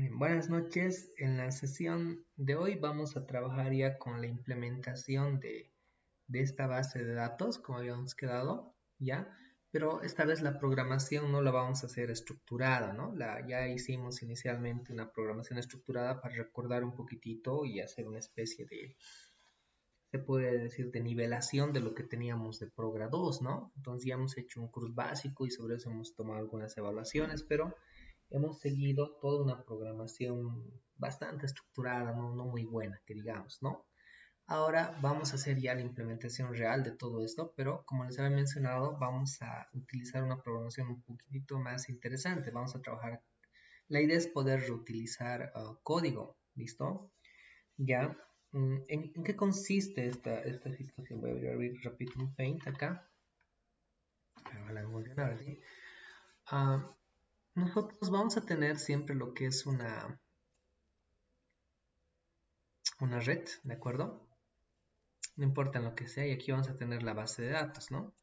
Bien, buenas noches. En la sesión de hoy vamos a trabajar ya con la implementación de esta base de datos, como habíamos quedado, ¿ya? Pero esta vez la programación no la vamos a hacer estructurada, ¿no? Ya hicimos inicialmente una programación estructurada para recordar un poquitito y hacer una especie de, se puede decir, de nivelación de lo que teníamos de Progra 2, ¿no? Entonces ya hemos hecho un curso básico y sobre eso hemos tomado algunas evaluaciones, pero hemos seguido toda una programación bastante estructurada, no muy buena, que digamos, ¿no? Ahora vamos a hacer ya la implementación real de todo esto, pero como les había mencionado, vamos a utilizar una programación un poquitito más interesante. Vamos a trabajar, la idea es poder reutilizar código, ¿listo? Ya. ¿En qué consiste esta situación? Voy a abrir rapidito un Paint acá. Ojalá funcione, ¿sí? Ah, Nosotros vamos a tener siempre lo que es una red, ¿de acuerdo? No importa en lo que sea, y aquí vamos a tener la base de datos, ¿no?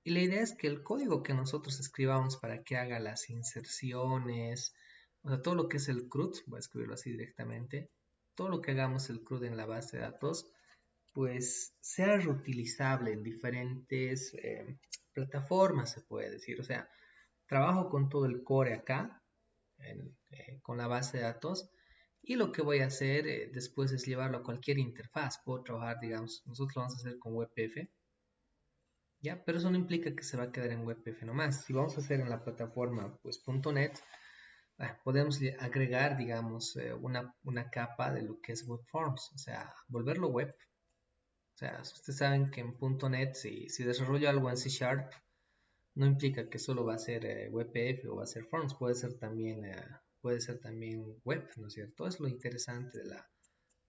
Y la idea es que el código que nosotros escribamos para que haga las inserciones, o sea, todo lo que es el CRUD, voy a escribirlo así directamente, todo lo que hagamos el CRUD en la base de datos, pues sea reutilizable en diferentes plataformas, se puede decir. O sea, trabajo con todo el core acá, con la base de datos, y lo que voy a hacer después es llevarlo a cualquier interfaz. Puedo trabajar, digamos, nosotros lo vamos a hacer con WebP, ¿ya? Pero eso no implica que se va a quedar en WebP nomás. Si vamos a hacer en la plataforma, pues, .NET, podemos agregar, digamos, una capa de lo que es Web Forms, o sea, volverlo web. O sea, ustedes saben que en .NET, si desarrollo algo en C Sharp, no implica que solo va a ser WebP o va a ser Forms, puede ser también web, ¿no es cierto? Es lo interesante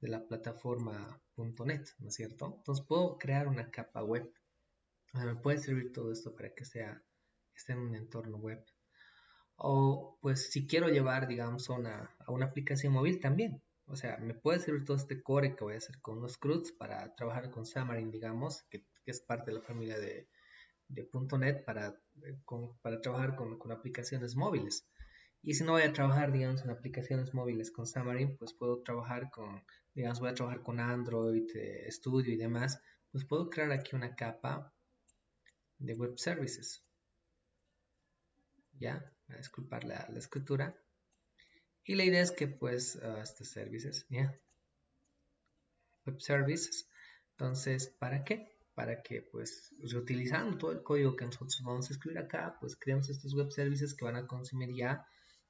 de la plataforma .NET, ¿no es cierto? Entonces puedo crear una capa web. O sea, me puede servir todo esto para que esté en un entorno web. O pues si quiero llevar, digamos, a una aplicación móvil también. O sea, me puede servir todo este core que voy a hacer con los CRUDs para trabajar con Xamarin, digamos, que es parte de la familia de .NET para trabajar con aplicaciones móviles. Y si no voy a trabajar, digamos, en aplicaciones móviles con Xamarin, pues puedo trabajar digamos, voy a trabajar con Android, Studio y demás, pues puedo crear aquí una capa de web services, ¿ya? A disculpar la escritura. Y la idea es que, pues, estos services, ¿ya? Web services. Entonces, ¿para qué? Para que, pues, reutilizando todo el código que nosotros vamos a escribir acá, pues creamos estos web services que van a consumir ya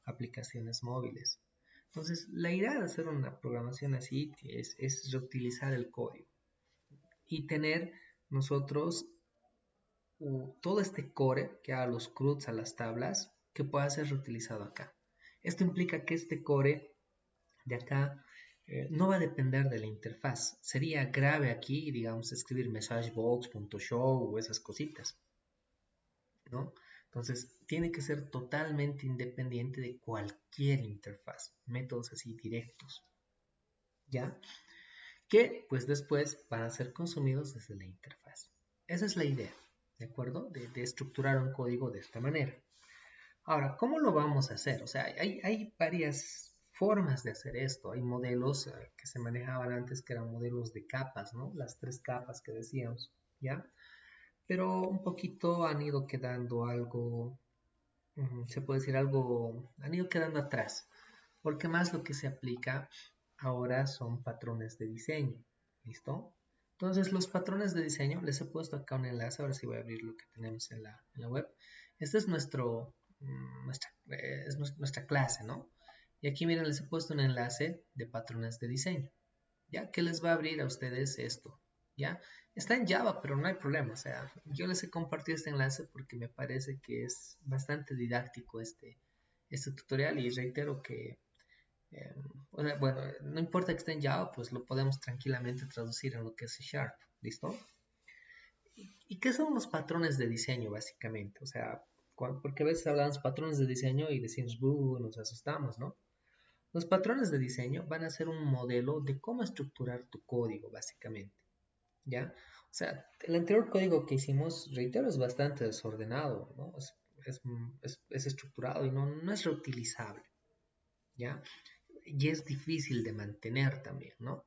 aplicaciones móviles. Entonces, la idea de hacer una programación así es reutilizar el código y tener nosotros todo este core que haga los CRUDs a las tablas que pueda ser reutilizado acá. Esto implica que este core de acá no va a depender de la interfaz. Sería grave aquí, digamos, escribir messagebox.show o esas cositas, ¿no? Entonces, tiene que ser totalmente independiente de cualquier interfaz, métodos así directos, ¿ya? Que pues después van a ser consumidos desde la interfaz. Esa es la idea, ¿de acuerdo? De estructurar un código de esta manera. Ahora, ¿cómo lo vamos a hacer? O sea, hay varias formas de hacer esto. Hay modelos que se manejaban antes que eran modelos de capas, ¿no? Las tres capas que decíamos, ¿ya? Pero un poquito han ido quedando algo, se puede decir algo, han ido quedando atrás, porque más lo que se aplica ahora son patrones de diseño, ¿listo? Entonces los patrones de diseño, les he puesto acá un enlace, ahora sí voy a abrir lo que tenemos en la web. Este es nuestra clase, ¿no? Y aquí miren, les he puesto un enlace de patrones de diseño, ¿ya? Que les va a abrir a ustedes esto, ¿ya? Está en Java, pero no hay problema, o sea, yo les he compartido este enlace porque me parece que es bastante didáctico este tutorial y reitero que, eh, bueno, no importa que esté en Java, pues lo podemos tranquilamente traducir en lo que es C Sharp, ¿listo? ¿Y qué son los patrones de diseño, básicamente? O sea, porque a veces hablamos patrones de diseño y decimos, nos asustamos, ¿no? Los patrones de diseño van a ser un modelo de cómo estructurar tu código, básicamente, ¿ya? O sea, el anterior código que hicimos, reitero, es bastante desordenado, ¿no? Es estructurado y no es reutilizable. ¿ya? Y es difícil de mantener también, ¿no?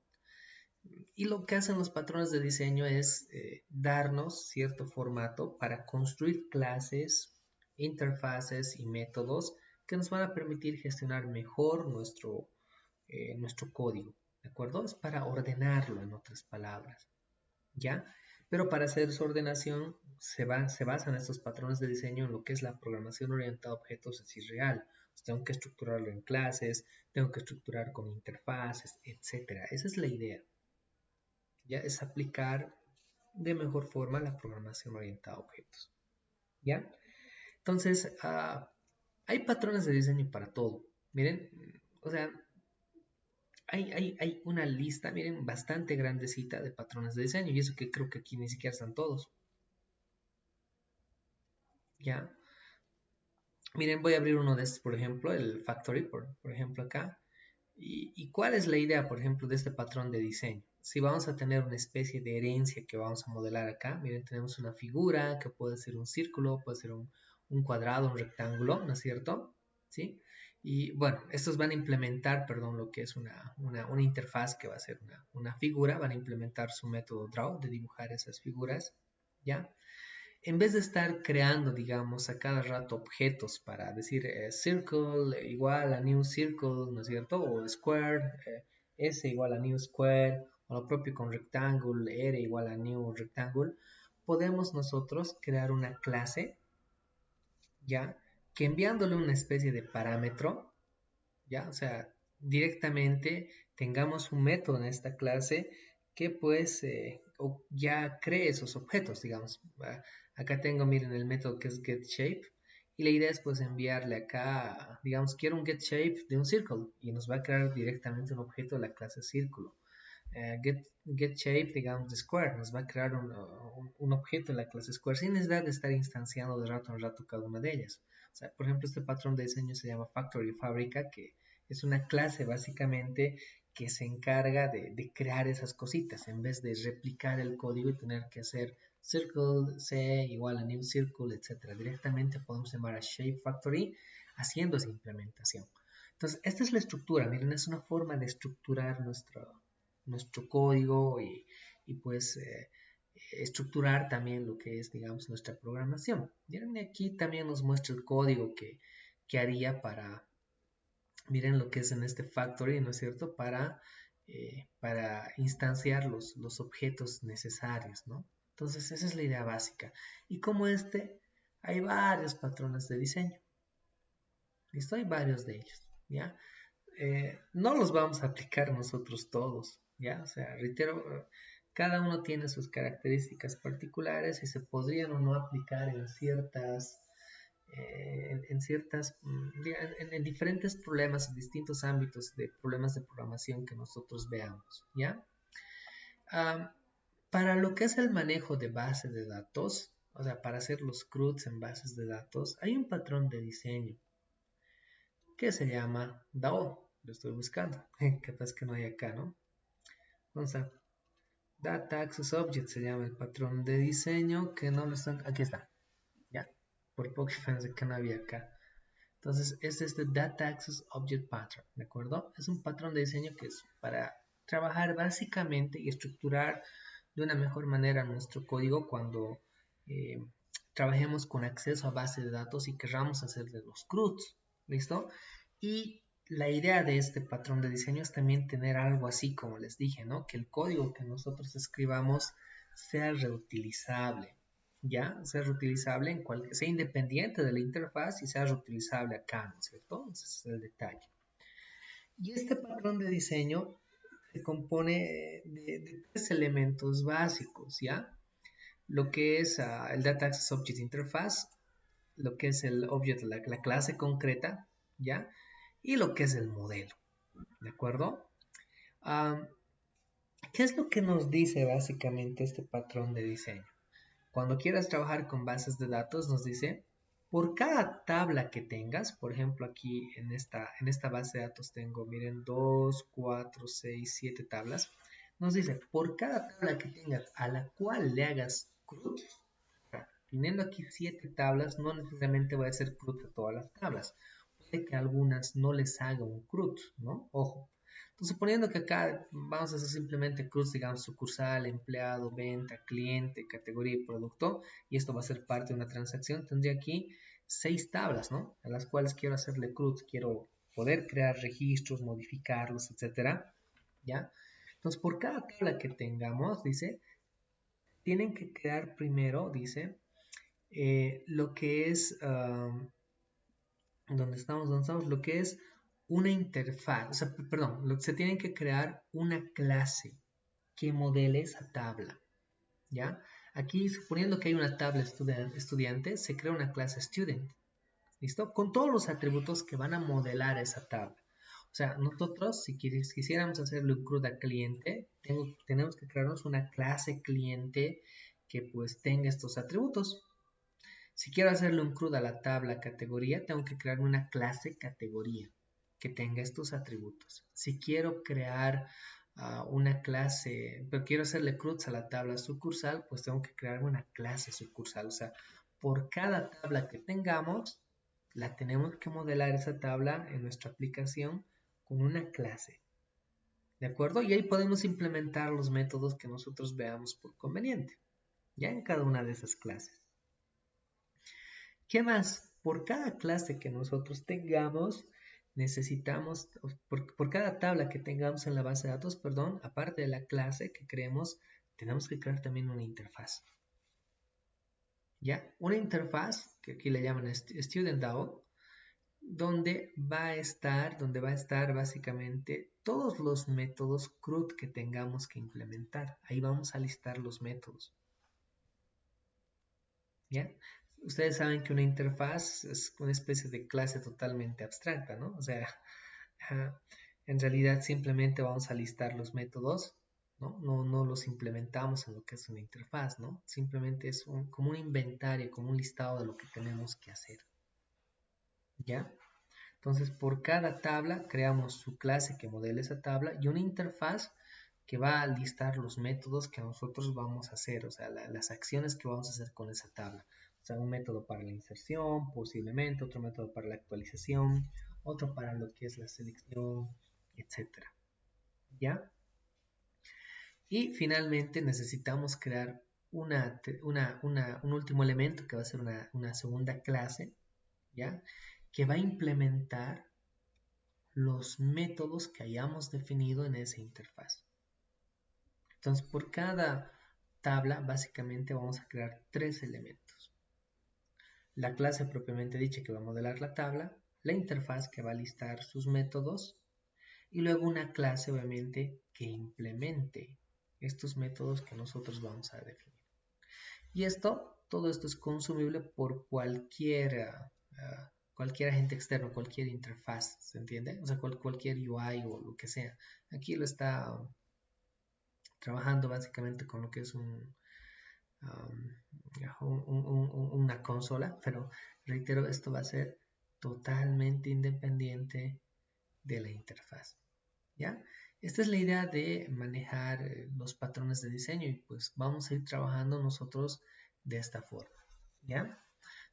Y lo que hacen los patrones de diseño es darnos cierto formato para construir clases, interfaces y métodos que nos van a permitir gestionar mejor nuestro código, ¿de acuerdo? Es para ordenarlo, en otras palabras, ¿ya? Pero para hacer su ordenación se basan estos patrones de diseño en lo que es la programación orientada a objetos así real. Pues tengo que estructurarlo en clases, tengo que estructurar con interfaces, etcétera. Esa es la idea. Ya es aplicar de mejor forma la programación orientada a objetos. ¿Ya? Entonces, hay patrones de diseño para todo. Miren, o sea, hay una lista, miren, bastante grandecita de patrones de diseño. Y eso que creo que aquí ni siquiera están todos. ¿Ya? Miren, voy a abrir uno de estos, por ejemplo, el Factory, por ejemplo, acá. ¿Y cuál es la idea, por ejemplo, de este patrón de diseño? Si vamos a tener una especie de herencia que vamos a modelar acá, miren, tenemos una figura que puede ser un círculo, puede ser un cuadrado, un rectángulo, ¿no es cierto? ¿Sí? Y bueno, estos van a implementar, perdón, lo que es una interfaz que va a ser una figura, van a implementar su método Draw de dibujar esas figuras, ¿ya? En vez de estar creando, digamos, a cada rato objetos para decir circle igual a new circle, ¿no es cierto? O square, S igual a new square, o lo propio con rectangle, R igual a new rectangle, podemos nosotros crear una clase, ¿ya? Que enviándole una especie de parámetro, ¿ya? O sea, directamente tengamos un método en esta clase que pues ya cree esos objetos, digamos. Acá tengo, miren, el método que es getShape y la idea es pues enviarle acá, digamos, quiero un getShape de un círculo y nos va a crear directamente un objeto de la clase círculo. GetShape, digamos, de Square, nos va a crear un objeto en la clase Square sin necesidad de estar instanciando de rato en rato cada una de ellas. O sea, por ejemplo, este patrón de diseño se llama Factory Fábrica, que es una clase básicamente que se encarga de crear esas cositas en vez de replicar el código y tener que hacer circle c igual a new circle, etcétera. Directamente podemos llamar a Shape Factory haciendo esa implementación. Entonces, esta es la estructura. Miren, es una forma de estructurar nuestro código y pues estructurar también lo que es, digamos, nuestra programación. Miren, aquí también nos muestra el código que haría para, miren lo que es en este factory, ¿no es cierto? Para instanciar los objetos necesarios, ¿no? Entonces, esa es la idea básica. Y como hay varios patrones de diseño. ¿Listo? Hay varios de ellos, ¿ya? No los vamos a aplicar nosotros todos, ¿ya? O sea, reitero, cada uno tiene sus características particulares y se podrían o no aplicar en diferentes problemas, en distintos ámbitos de problemas de programación que nosotros veamos, ¿ya? Um, para lo que es el manejo de base de datos, o sea, para hacer los CRUDs en bases de datos, hay un patrón de diseño que se llama DAO. Lo estoy buscando. Capaz que no hay acá, ¿no? Vamos a Data Access Object se llama el patrón de diseño que no lo están. Aquí está. Ya. Por poco pensé que no había acá. Entonces, este es el Data Access Object Pattern, ¿de acuerdo? Es un patrón de diseño que es para trabajar básicamente y estructurar de una mejor manera nuestro código cuando eh, trabajemos con acceso a base de datos y querramos hacer de los CRUDs, ¿listo? Y la idea de este patrón de diseño es también tener algo así, como les dije, ¿no? Que el código que nosotros escribamos sea reutilizable, ¿ya? Sea reutilizable sea independiente de la interfaz y sea reutilizable acá, ¿no es cierto? Ese es el detalle. Y este patrón de diseño se compone de tres elementos básicos, ¿ya? Lo que es el Data Access Object Interface, lo que es el object, la clase concreta, ¿ya? Y lo que es el modelo, ¿de acuerdo? Um, ¿Qué es lo que nos dice básicamente este patrón de diseño? Cuando quieras trabajar con bases de datos, nos dice, por cada tabla que tengas, por ejemplo, aquí en esta base de datos tengo, miren, 2, 4, 6, 7 tablas. Nos dice, por cada tabla que tengas a la cual le hagas CRUD, teniendo aquí 7 tablas, no necesariamente voy a hacer CRUD a todas las tablas. puede que a algunas no les haga un CRUD, ¿no? Ojo. Entonces, suponiendo que acá vamos a hacer simplemente CRUD, digamos, sucursal, empleado, venta, cliente, categoría y producto, y esto va a ser parte de una transacción, tendría aquí 6 tablas, ¿no? A las cuales quiero hacerle CRUD, quiero poder crear registros, modificarlos, etcétera, ¿ya? Entonces, por cada tabla que tengamos, dice, tienen que crear primero, dice, lo que es, donde estamos, lo que es una interfaz, o sea, perdón, se tienen que crear una clase que modele esa tabla, ¿ya? Aquí, suponiendo que hay una tabla estudiante, se crea una clase student, ¿listo? Con todos los atributos que van a modelar esa tabla. O sea, nosotros, si quisiéramos hacerle un CRUD al cliente, tenemos que crearnos una clase cliente que pues tenga estos atributos. Si quiero hacerle un CRUD a la tabla categoría, tengo que crear una clase categoría que tenga estos atributos. Si quiero crear una clase, pero quiero hacerle CRUDs a la tabla sucursal, pues tengo que crear una clase sucursal. O sea, por cada tabla que tengamos, la tenemos que modelar esa tabla en nuestra aplicación con una clase. ¿De acuerdo? Y ahí podemos implementar los métodos que nosotros veamos por conveniente, ya en cada una de esas clases. ¿Qué más? Por cada clase que nosotros tengamos, necesitamos, por cada tabla que tengamos en la base de datos, perdón, aparte de la clase que creemos, tenemos que crear también una interfaz. ¿Ya? Una interfaz, que aquí le llaman StudentDAO, donde va a estar básicamente todos los métodos CRUD que tengamos que implementar. Ahí vamos a listar los métodos. ¿Ya? Ustedes saben que una interfaz es una especie de clase totalmente abstracta, ¿no? O sea, en realidad simplemente vamos a listar los métodos, ¿no? No los implementamos en lo que es una interfaz, ¿no? Simplemente es como un inventario, como un listado de lo que tenemos que hacer, ¿ya? Entonces, por cada tabla creamos su clase que modela esa tabla y una interfaz que va a listar los métodos que nosotros vamos a hacer, o sea, las acciones que vamos a hacer con esa tabla. O sea, un método para la inserción, posiblemente, otro método para la actualización, otro para lo que es la selección, etcétera. ¿Ya? Y finalmente necesitamos crear un último elemento que va a ser una segunda clase, ¿ya? Que va a implementar los métodos que hayamos definido en esa interfaz. Entonces, por cada tabla, básicamente vamos a crear 3 elementos. La clase propiamente dicha que va a modelar la tabla, la interfaz que va a listar sus métodos y luego una clase, obviamente, que implemente estos métodos que nosotros vamos a definir. Y todo esto es consumible por cualquier agente externo, cualquier interfaz, ¿se entiende? O sea, cualquier UI o lo que sea. Aquí lo está trabajando básicamente con lo que es una consola, pero reitero, esto va a ser totalmente independiente de la interfaz, ¿ya? Esta es la idea de manejar los patrones de diseño y pues vamos a ir trabajando nosotros de esta forma, ¿ya?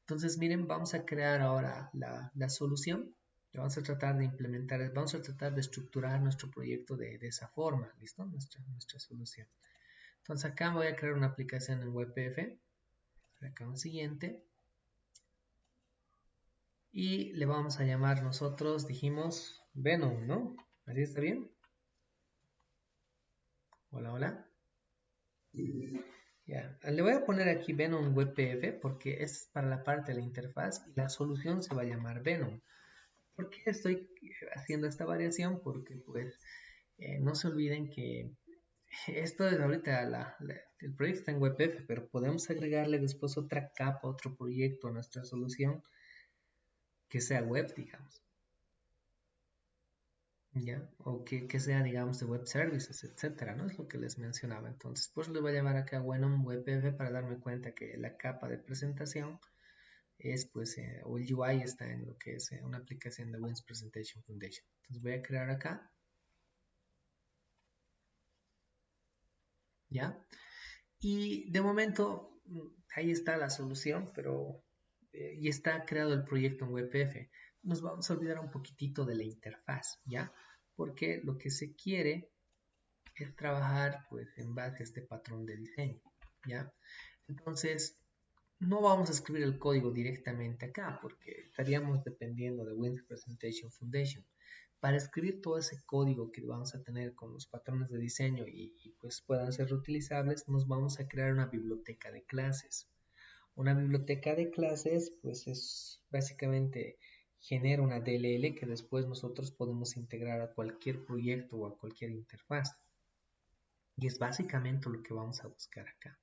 Entonces, miren, vamos a crear ahora la solución. Vamos a tratar de implementar, vamos a tratar de estructurar nuestro proyecto de esa forma, ¿listo? Nuestra solución. Entonces, acá voy a crear una aplicación en WebPF. Acá un siguiente. Y le vamos a llamar nosotros, dijimos, Venom, ¿no? ¿Así está bien? Hola, hola. Ya, le voy a poner aquí Venom WebPF porque es para la parte de la interfaz y la solución se va a llamar Venom. ¿Por qué estoy haciendo esta variación? Porque pues no se olviden que esto es ahorita el proyecto está en WebPF, pero podemos agregarle después otra capa, otro proyecto a nuestra solución que sea web, digamos. ¿Ya? O que sea, digamos, de web services, etcétera, ¿no? Es lo que les mencionaba. Entonces, pues le voy a llamar acá Venom WebPF para darme cuenta que la capa de presentación es, pues, o el UI está en lo que es una aplicación de Wins Presentation Foundation. Entonces voy a crear acá, ¿ya? Y de momento, ahí está la solución, pero y está creado el proyecto en WebPF. nos vamos a olvidar un poquitito de la interfaz, ¿ya? Porque lo que se quiere es trabajar pues en base a este patrón de diseño, ¿ya? Entonces, no vamos a escribir el código directamente acá porque estaríamos dependiendo de Windows Presentation Foundation. Para escribir todo ese código que vamos a tener con los patrones de diseño y pues puedan ser reutilizables, nos vamos a crear una biblioteca de clases. Una biblioteca de clases pues es básicamente genera una DLL que después nosotros podemos integrar a cualquier proyecto o a cualquier interfaz. Y es básicamente lo que vamos a buscar acá,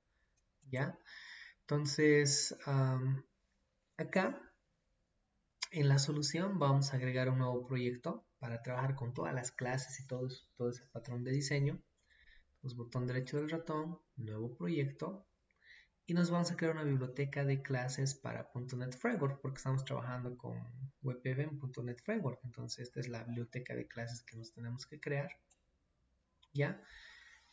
¿ya? Entonces, acá en la solución vamos a agregar un nuevo proyecto para trabajar con todas las clases y todo ese patrón de diseño. Pues botón derecho del ratón, nuevo proyecto. Y nos vamos a crear una biblioteca de clases para .NET Framework porque estamos trabajando con WebAV en .NET Framework. Entonces esta es la biblioteca de clases que nos tenemos que crear. ¿Ya?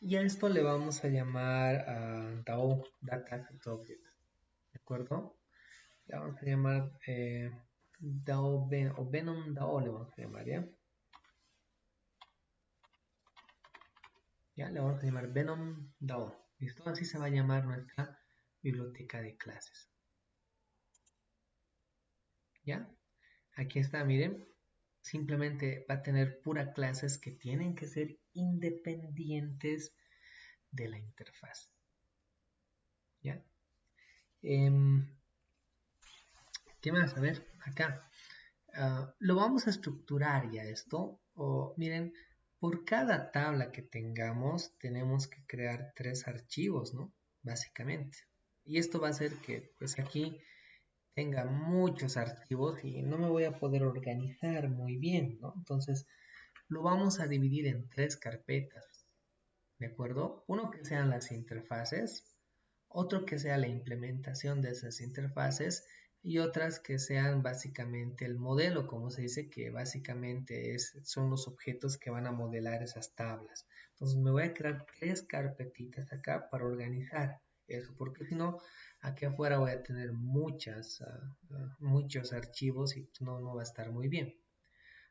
Y a esto le vamos a llamar DAO, Data Asset Object. ¿De acuerdo? Le vamos a llamar DAO o Venom DAO le vamos a llamar, ¿ya? Ya le vamos a llamar Venom DAO. ¿Listo? Así se va a llamar nuestra biblioteca de clases. ¿Ya? Aquí está, miren. Simplemente va a tener puras clases que tienen que ser independientes de la interfaz. ¿Ya? ¿Qué más? A ver, acá. Lo vamos a estructurar ya esto. Miren, por cada tabla que tengamos, tenemos que crear 3 archivos, ¿no? Básicamente. Y esto va a hacer que, pues aquí tenga muchos archivos y no me voy a poder organizar muy bien, ¿no? Entonces, lo vamos a dividir en 3 carpetas, ¿de acuerdo? Uno que sean las interfaces, otro que sea la implementación de esas interfaces y otras que sean básicamente el modelo, como se dice, que básicamente son los objetos que van a modelar esas tablas. Entonces me voy a crear 3 carpetitas acá para organizar eso, porque si no, aquí afuera voy a tener muchos archivos y no va a estar muy bien.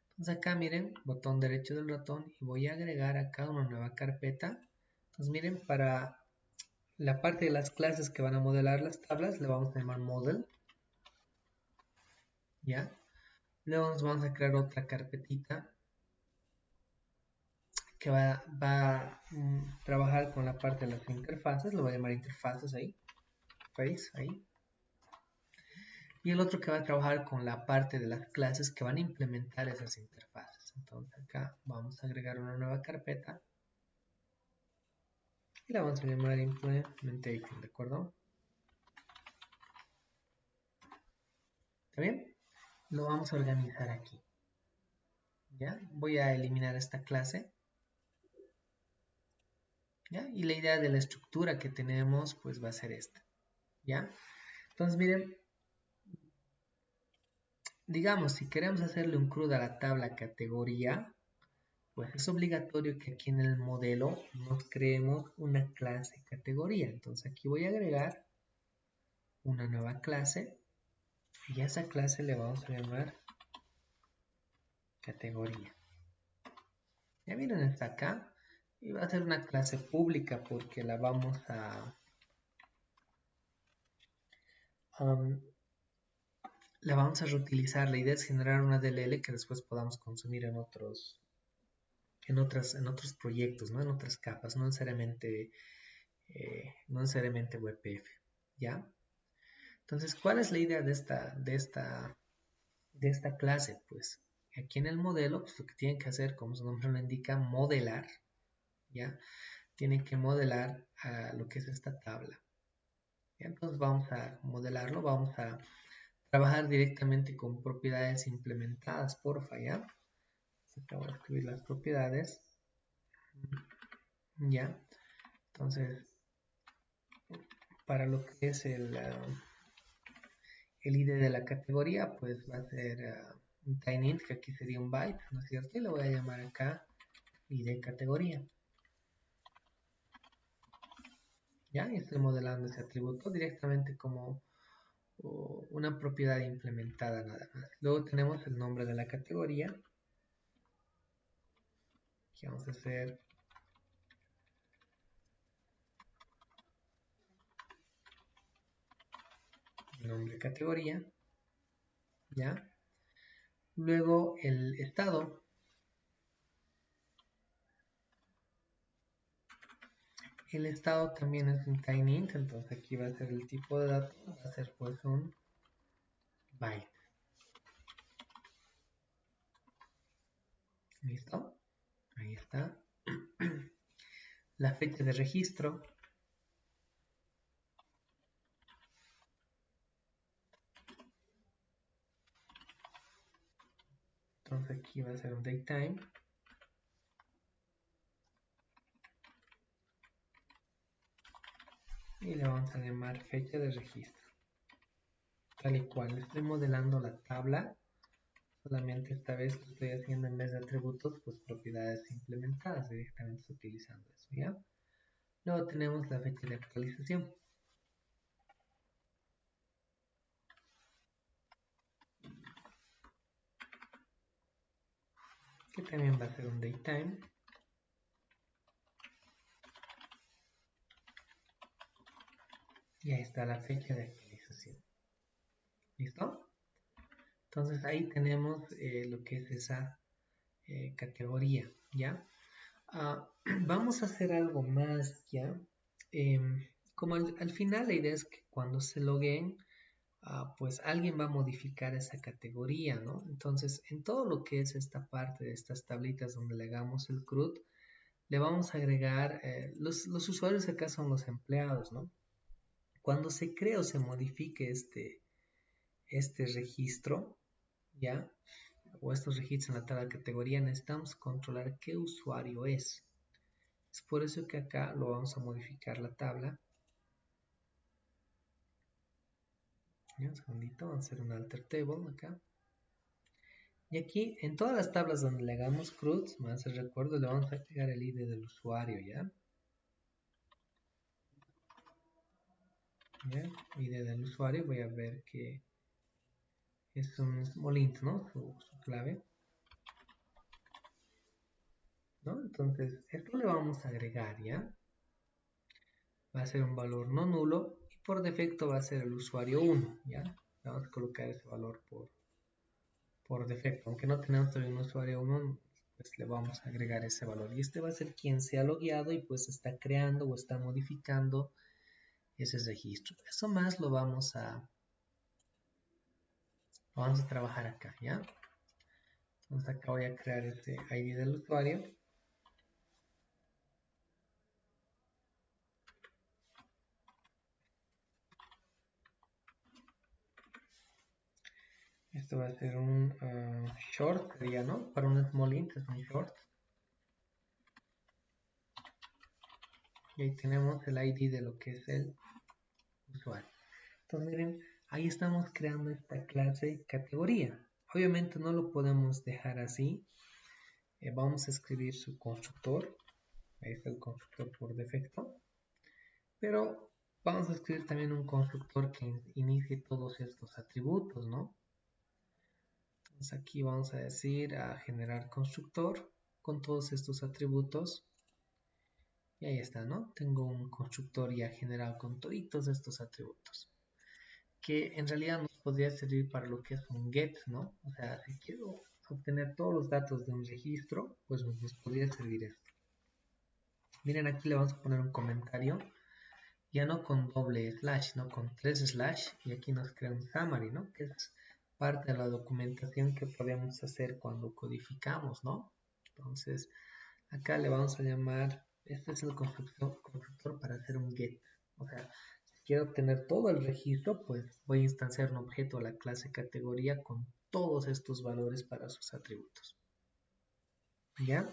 Entonces acá miren, botón derecho del ratón y voy a agregar acá una nueva carpeta. Entonces miren, para la parte de las clases que van a modelar las tablas le vamos a llamar model, ¿ya? Luego nos vamos a crear otra carpetita que va a trabajar con la parte de las interfaces, lo voy a llamar interfaces ahí, face ahí. Y el otro que va a trabajar con la parte de las clases que van a implementar esas interfaces. Entonces acá vamos a agregar una nueva carpeta y la vamos a llamar implementation, ¿de acuerdo? ¿Está bien? Lo vamos a organizar aquí. ¿Ya? Voy a eliminar esta clase. ¿Ya? Y la idea de la estructura que tenemos pues va a ser esta. ¿Ya? Entonces miren, digamos si queremos hacerle un CRUD a la tabla categoría, pues es obligatorio que aquí en el modelo nos creemos una clase categoría. Entonces aquí voy a agregar una nueva clase y a esa clase le vamos a llamar categoría. Ya miren, está acá y va a ser una clase pública porque la vamos la vamos a reutilizar. La idea es generar una DLL que después podamos consumir en otros proyectos, ¿no? En otras capas, no necesariamente WebPF, ¿ya? Entonces, ¿cuál es la idea de esta clase? Pues aquí en el modelo, pues lo que tienen que hacer, como su nombre lo indica, modelar, ¿ya? Tienen que modelar lo que es esta tabla. ¿Ya? Entonces vamos a modelarlo, vamos a trabajar directamente con propiedades implementadas, porfa, ¿ya? Acabo de escribir las propiedades, ¿ya? Entonces, para lo que es el ID de la categoría, pues va a ser un tinyInt, que aquí sería un byte, ¿no es cierto? Y lo voy a llamar acá ID categoría. Ya, y estoy modelando ese atributo directamente como o una propiedad implementada nada más. Luego tenemos el nombre de la categoría. Aquí vamos a hacer nombre categoría, ¿ya? Luego el estado. El estado también es un tiny int, entonces aquí va a ser el tipo de dato, va a ser pues un byte. ¿Listo? Ahí está. La fecha de registro. Entonces aquí va a ser un datetime. Y le vamos a llamar fecha de registro. Tal y cual. Estoy modelando la tabla. Solamente esta vez lo estoy haciendo en vez de atributos, pues propiedades implementadas. Directamente utilizando eso, ¿ya? Luego tenemos la fecha de actualización. Que también va a ser un datetime. Y ahí está la fecha de actualización. ¿Listo? Entonces ahí tenemos lo que es esa categoría, ¿ya? Vamos a hacer algo más, ¿ya? Como al final la idea es que cuando se logueen, pues alguien va a modificar esa categoría, ¿no? Entonces, en todo lo que es esta parte de estas tablitas donde le hagamos el CRUD, le vamos a agregar, los usuarios acá son los empleados, ¿no? Cuando se cree o se modifique este registro, ¿ya? O estos registros en la tabla de categoría, necesitamos controlar qué usuario es. Es por eso que acá lo vamos a modificar la tabla. ¿Ya? Un segundito, vamos a hacer un alter table acá. Y aquí, en todas las tablas donde le hagamos CRUD, más el recuerdo, le vamos a agregar el ID del usuario, ¿ya? ¿Ya? ID del usuario, voy a ver que es un small int, ¿no? Su clave. ¿No? Entonces, esto le vamos a agregar, ¿ya? Va a ser un valor no nulo y por defecto va a ser el usuario 1, ¿ya? Vamos a colocar ese valor por defecto. Aunque no tenemos todavía un usuario 1, pues le vamos a agregar ese valor. Y este va a ser quien se ha logueado y pues está creando o está modificando ese registro. Eso más lo vamos a trabajar acá, ¿ya? Entonces acá voy a crear este ID del usuario. Esto va a ser un short, sería, ¿no? Para un small int es un short. Y ahí tenemos el ID de lo que es el usuario. Entonces miren, ahí estamos creando esta clase categoría. Obviamente no lo podemos dejar así. Vamos a escribir su constructor. Ahí está el constructor por defecto. Pero vamos a escribir también un constructor que inicie todos estos atributos, ¿no? Entonces aquí vamos a decir a generar constructor con todos estos atributos. Y ahí está, ¿no? Tengo un constructor ya generado con todos estos atributos. Que en realidad nos podría servir para lo que es un get, ¿no? O sea, si quiero obtener todos los datos de un registro, pues nos podría servir esto. Miren, aquí le vamos a poner un comentario, ya no con doble slash, no con 3 slash, y aquí nos crea un summary, ¿no? Que es parte de la documentación que podemos hacer cuando codificamos, ¿no? Entonces, acá le vamos a llamar, este es el constructor para hacer un get. O sea, si quiero obtener todo el registro, pues voy a instanciar un objeto a la clase categoría con todos estos valores para sus atributos. ¿Ya?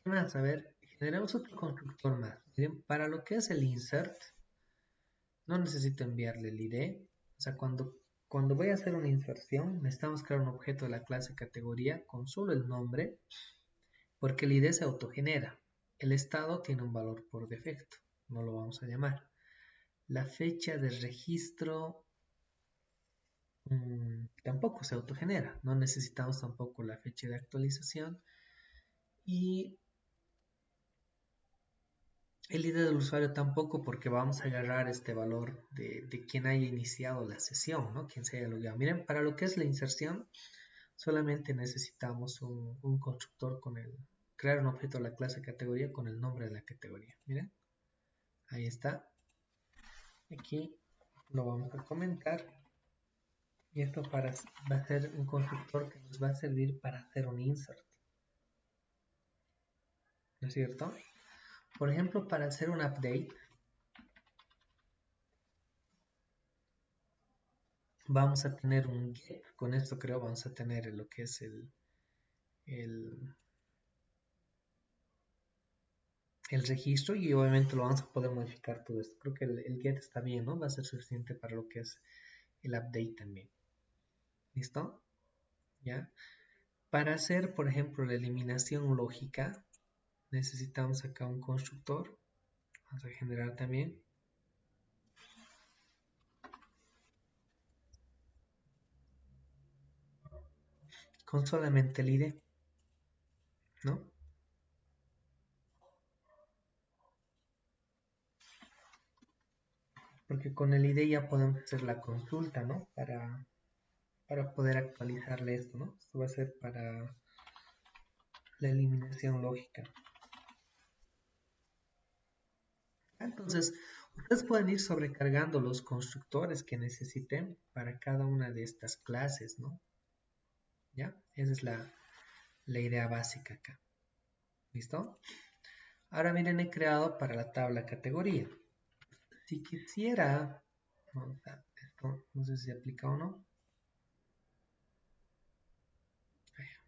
¿Qué más? A ver, generamos otro constructor más. Miren, para lo que es el insert, no necesito enviarle el ID. O sea, cuando voy a hacer una inserción, necesitamos crear un objeto de la clase categoría con solo el nombre, porque el ID se autogenera. El estado tiene un valor por defecto, no lo vamos a llamar. La fecha de registro tampoco se autogenera. No necesitamos tampoco la fecha de actualización. Y el ID del usuario tampoco, porque vamos a agarrar este valor de quien haya iniciado la sesión, ¿no? Quien se haya logueado. Miren, para lo que es la inserción, solamente necesitamos un constructor con el... Crear un objeto de la clase categoría con el nombre de la categoría. Miren, ahí está. Aquí lo vamos a comentar. Y esto va a ser un constructor que nos va a servir para hacer un insert. ¿No es cierto? Por ejemplo, para hacer un update, vamos a tener un get. Con esto creo vamos a tener lo que es el, el registro y obviamente lo vamos a poder modificar todo esto. Creo que el get está bien, ¿no? Va a ser suficiente para lo que es el update también. ¿Listo? ¿Ya? Para hacer, por ejemplo, la eliminación lógica, necesitamos acá un constructor. Vamos a generar también. Con solamente el ID, ¿no? Porque con el ID ya podemos hacer la consulta, ¿no? Para poder actualizarle esto, ¿no? Esto va a ser para la eliminación lógica. Entonces, ustedes pueden ir sobrecargando los constructores que necesiten para cada una de estas clases, ¿no? ¿Ya? Esa es la idea básica acá. ¿Listo? Ahora miren, he creado para la tabla categoría. Si quisiera, esto no sé si aplica o no.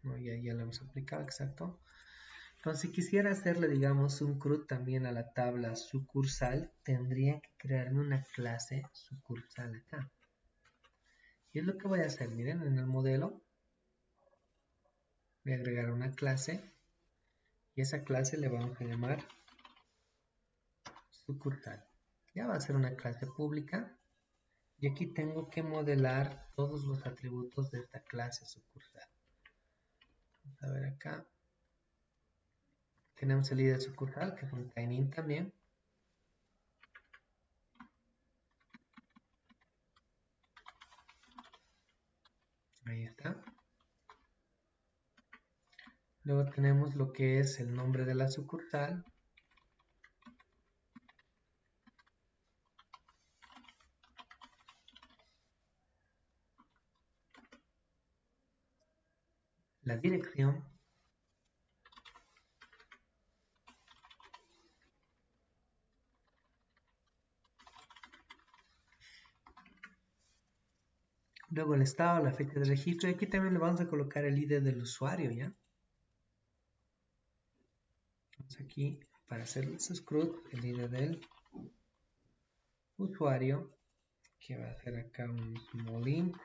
No, ya lo hemos aplicado, exacto. Entonces, si quisiera hacerle, digamos, un CRUD también a la tabla sucursal, tendría que crearme una clase sucursal acá. Y es lo que voy a hacer, miren, en el modelo voy a agregar una clase y esa clase le vamos a llamar sucursal. Ya va a ser una clase pública y aquí tengo que modelar todos los atributos de esta clase sucursal. Vamos a ver acá. Tenemos el ID sucursal, que es un tiny también. Ahí está. Luego tenemos lo que es el nombre de la sucursal. La dirección. Luego el estado, la fecha de registro. Y aquí también le vamos a colocar el ID del usuario, ¿ya? Vamos aquí, para hacer el scrut, el ID del usuario, que va a ser acá un small int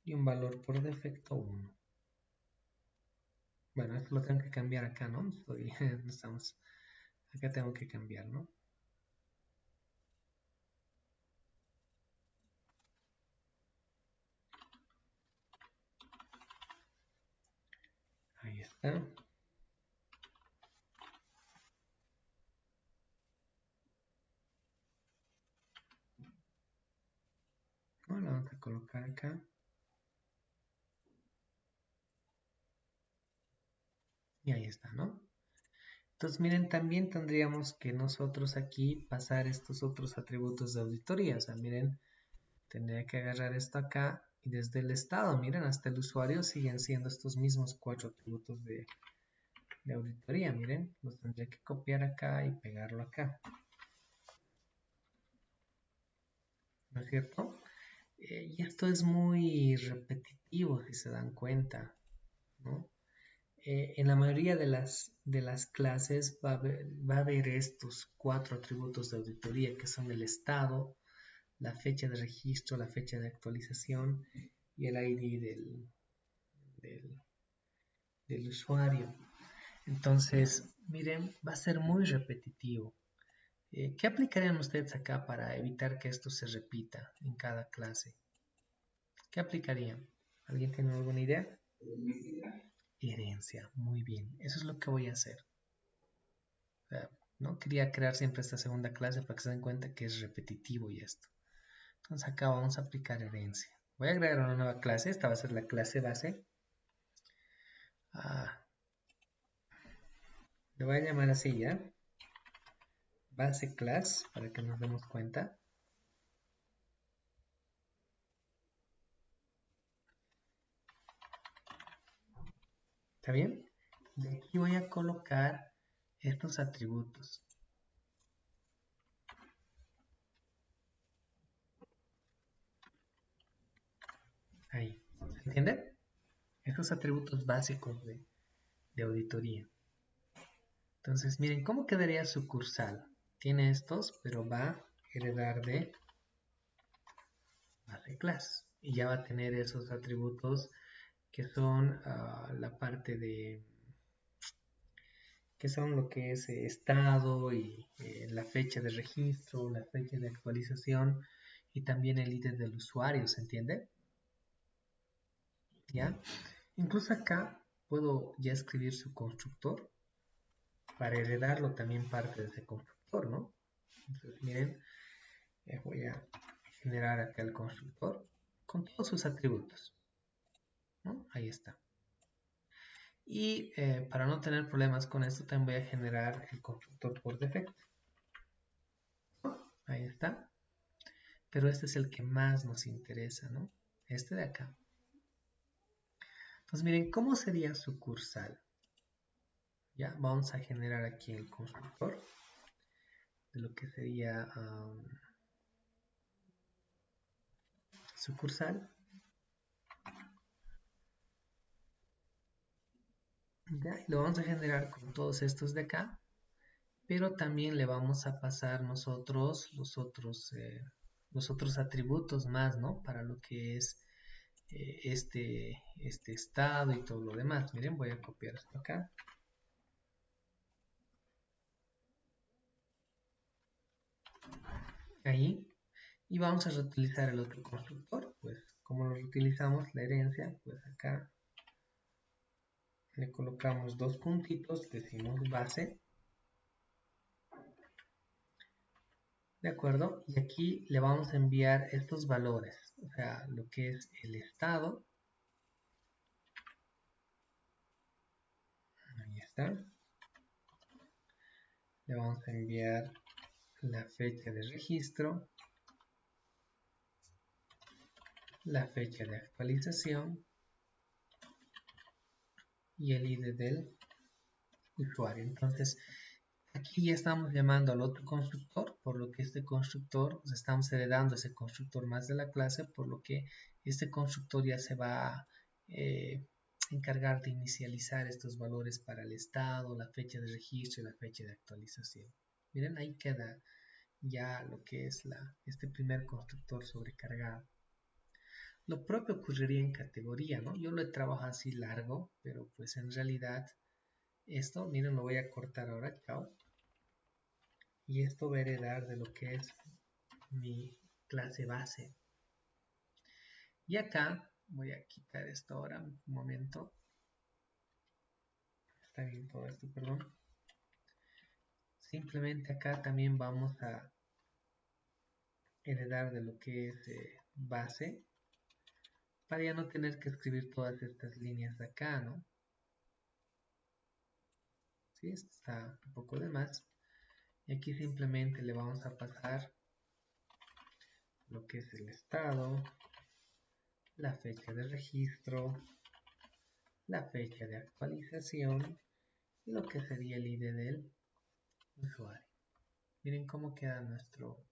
y un valor por defecto 1. Bueno, esto lo tengo que cambiar acá, ¿no? Acá tengo que cambiar, ¿no? Ahí está. ¿No? Lo vamos a colocar acá. Y ahí está, ¿no? Entonces, miren, también tendríamos que nosotros aquí pasar estos otros atributos de auditoría. O sea, miren, tendría que agarrar esto acá y desde el estado, miren, hasta el usuario siguen siendo estos mismos 4 atributos de auditoría. Miren, los tendría que copiar acá y pegarlo acá. ¿No es cierto? Y esto es muy repetitivo si se dan cuenta, ¿no? En la mayoría de las clases va a haber estos 4 atributos de auditoría que son el estado, la fecha de registro, la fecha de actualización y el ID del usuario. Entonces, miren, va a ser muy repetitivo. ¿Qué aplicarían ustedes acá para evitar que esto se repita en cada clase? ¿Qué aplicarían? ¿Alguien tiene alguna idea? Herencia, muy bien. Eso es lo que voy a hacer. O sea, no quería crear siempre esta segunda clase para que se den cuenta que es repetitivo y esto. Entonces acá vamos a aplicar herencia. Voy a agregar una nueva clase. Esta va a ser la clase base. Le voy a llamar así ya. Base class, para que nos demos cuenta. ¿Está bien? De aquí voy a colocar estos atributos. Ahí. ¿Se entiende? Estos atributos básicos de auditoría. Entonces, miren, ¿cómo quedaría sucursal? Tiene estos, pero va a heredar de base class. Y ya va a tener esos atributos que son la parte de que son lo que es estado y la fecha de registro, la fecha de actualización y también el ID del usuario, ¿se entiende? ¿Ya? Incluso acá puedo ya escribir su constructor para heredarlo también parte de ese constructor, ¿no? Entonces, miren, voy a generar acá el constructor con todos sus atributos, ¿no? Ahí está. Y para no tener problemas con esto, también voy a generar el constructor por defecto. Ahí está. Pero este es el que más nos interesa, ¿no? Este de acá. Entonces, miren, ¿cómo sería sucursal? Ya, vamos a generar aquí el constructor de lo que sería sucursal. Ya, y lo vamos a generar con todos estos de acá, pero también le vamos a pasar nosotros los otros atributos más, ¿no? Para lo que es este estado y todo lo demás. Miren, voy a copiar esto acá. Ahí. Y vamos a reutilizar el otro constructor. Pues como lo reutilizamos la herencia, pues acá le colocamos dos puntitos, decimos base. ¿De acuerdo? Y aquí le vamos a enviar estos valores. O sea, lo que es el estado. Ahí está. Le vamos a enviar la fecha de registro, la fecha de actualización y el ID del usuario. Entonces, aquí ya estamos llamando al otro constructor, por lo que este constructor, pues estamos heredando ese constructor más de la clase, por lo que este constructor ya se va a encargar de inicializar estos valores para el estado, la fecha de registro y la fecha de actualización. Miren, ahí queda ya lo que es este primer constructor sobrecargado. Lo propio ocurriría en categoría, ¿no? Yo lo he trabajado así largo, pero pues en realidad esto, miren, lo voy a cortar ahora, chao. Y esto va a heredar de lo que es mi clase base. Y acá voy a quitar esto ahora, un momento. Está bien todo esto, perdón. Simplemente acá también vamos a heredar de lo que es base, para ya no tener que escribir todas estas líneas de acá, ¿no? ¿Sí? Esto está un poco de más. Y aquí simplemente le vamos a pasar lo que es el estado, la fecha de registro, la fecha de actualización y lo que sería el ID del usuario. Miren cómo queda nuestro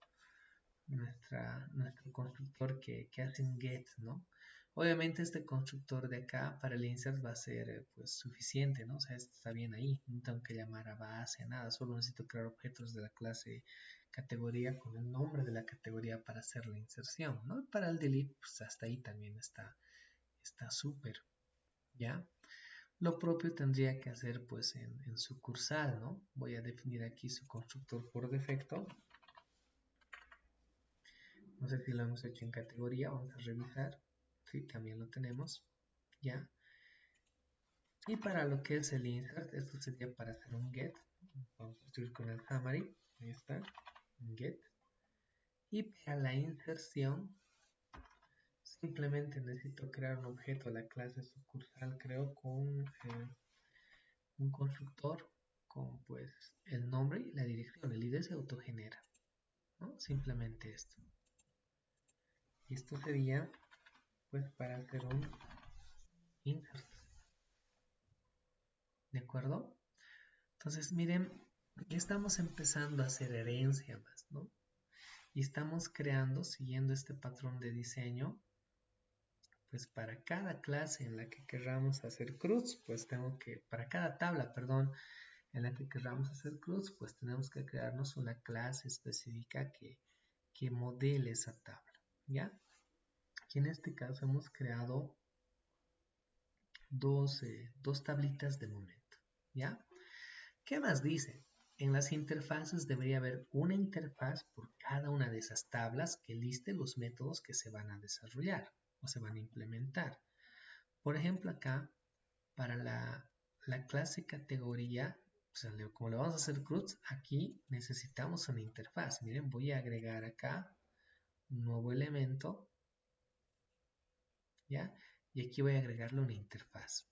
constructor que hace un get, ¿no? Obviamente este constructor de acá para el insert va a ser pues suficiente, ¿no? O sea, está bien ahí, no tengo que llamar a base, nada, solo necesito crear objetos de la clase categoría con el nombre de la categoría para hacer la inserción, ¿no? Para el delete, pues hasta ahí también está súper, ¿ya? Lo propio tendría que hacer pues en sucursal, ¿no? Voy a definir aquí su constructor por defecto. No sé si lo hemos hecho en categoría, vamos a revisar. Sí, también lo tenemos, ¿ya? Y para lo que es el insert, esto sería para hacer un get. Vamos a escribir con el summary, ahí está, un get. Y para la inserción, simplemente necesito crear un objeto de la clase sucursal, creo, con un constructor con pues el nombre y la dirección. El ID se autogenera, ¿no? Simplemente esto. Y esto sería pues para hacer un insert, ¿de acuerdo? Entonces miren, ya estamos empezando a hacer herencia más, ¿no? Y estamos creando, siguiendo este patrón de diseño, pues para cada clase en la que queramos hacer cruz, pues tengo que, para cada tabla, perdón, en la que queramos hacer cruz, pues tenemos que crearnos una clase específica que modele esa tabla, ¿ya? Aquí en este caso hemos creado dos tablitas de momento, ¿ya? ¿Qué más dice? En las interfaces debería haber una interfaz por cada una de esas tablas que liste los métodos que se van a desarrollar o se van a implementar. Por ejemplo, acá, para la clase categoría, o sea, como le vamos a hacer CRUD, aquí necesitamos una interfaz. Miren, voy a agregar acá un nuevo elemento, ¿ya? Y aquí voy a agregarle una interfaz.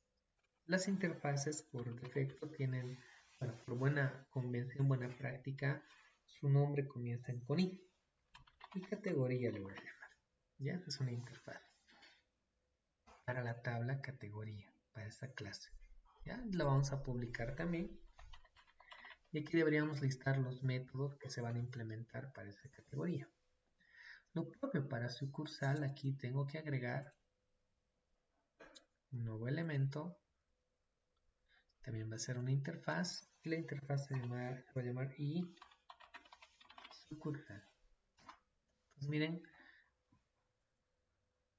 Las interfaces por defecto tienen, bueno, por buena convención, buena práctica, su nombre comienza con I. Y categoría le voy a llamar. ¿Ya? Es una interfaz para la tabla categoría, para esta clase. ¿Ya? La vamos a publicar también. Y aquí deberíamos listar los métodos que se van a implementar para esa categoría. Lo propio para sucursal, aquí tengo que agregar un nuevo elemento. También va a ser una interfaz. Y la interfaz se va a llamar i sucursal. Entonces miren,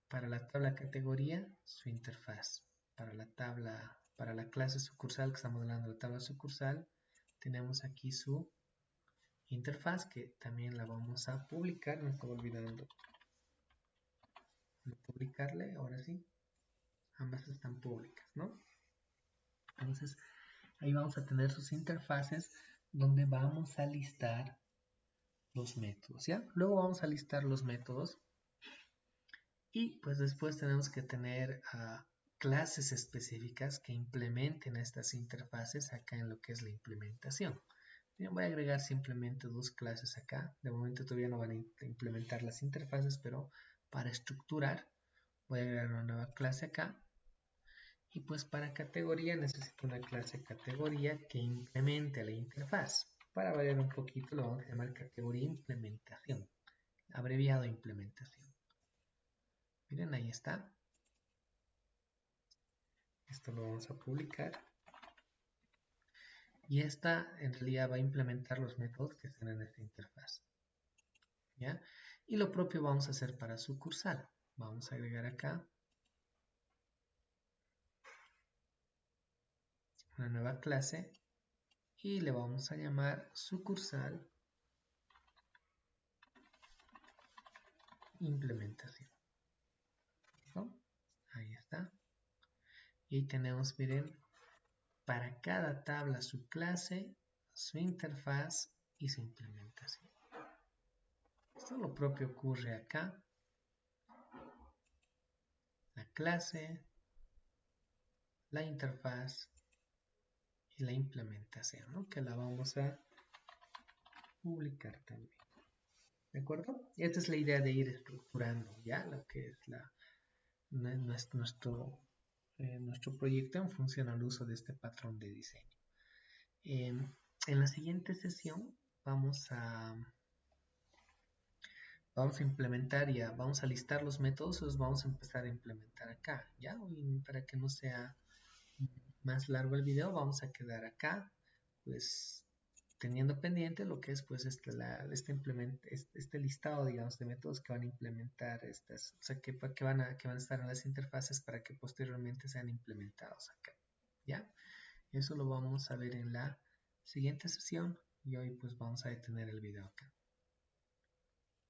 para la tabla categoría, su interfaz. Para la clase sucursal, que estamos hablando de la tabla sucursal, tenemos aquí su interfaz, que también la vamos a publicar. Me estaba olvidando de publicarle, ahora sí. Ambas están públicas, ¿no? Entonces, ahí vamos a tener sus interfaces donde vamos a listar los métodos, ¿ya? Luego vamos a listar los métodos y pues después tenemos que tener clases específicas que implementen estas interfaces acá en lo que es la implementación. Bien, voy a agregar simplemente dos clases acá. De momento todavía no van a implementar las interfaces, pero para estructurar voy a agregar una nueva clase acá. Y pues para categoría necesito una clase categoría que implemente la interfaz. Para variar un poquito lo vamos a llamar categoría implementación. Abreviado implementación. Miren, ahí está. Esto lo vamos a publicar. Y esta en realidad va a implementar los métodos que están en esta interfaz. ¿Ya? Y lo propio vamos a hacer para sucursal. Vamos a agregar acá una nueva clase y le vamos a llamar sucursal implementación. ¿Listo? Ahí está. Y ahí tenemos, miren, para cada tabla su clase, su interfaz y su implementación. Esto lo propio ocurre acá. La clase, la interfaz y la implementación, ¿no? Que la vamos a publicar también. ¿De acuerdo? Y esta es la idea de ir estructurando ya lo que es nuestro proyecto en función al uso de este patrón de diseño. En la siguiente sesión vamos a implementar ya, vamos a listar los métodos, los vamos a empezar a implementar acá, ¿ya? Y para que no sea más largo el video, vamos a quedar acá, pues teniendo pendiente lo que es pues este listado, digamos, de métodos que van a implementar estas, o sea, que van a estar en las interfaces para que posteriormente sean implementados acá. ¿ya? Eso lo vamos a ver en la siguiente sesión y hoy pues vamos a detener el video acá.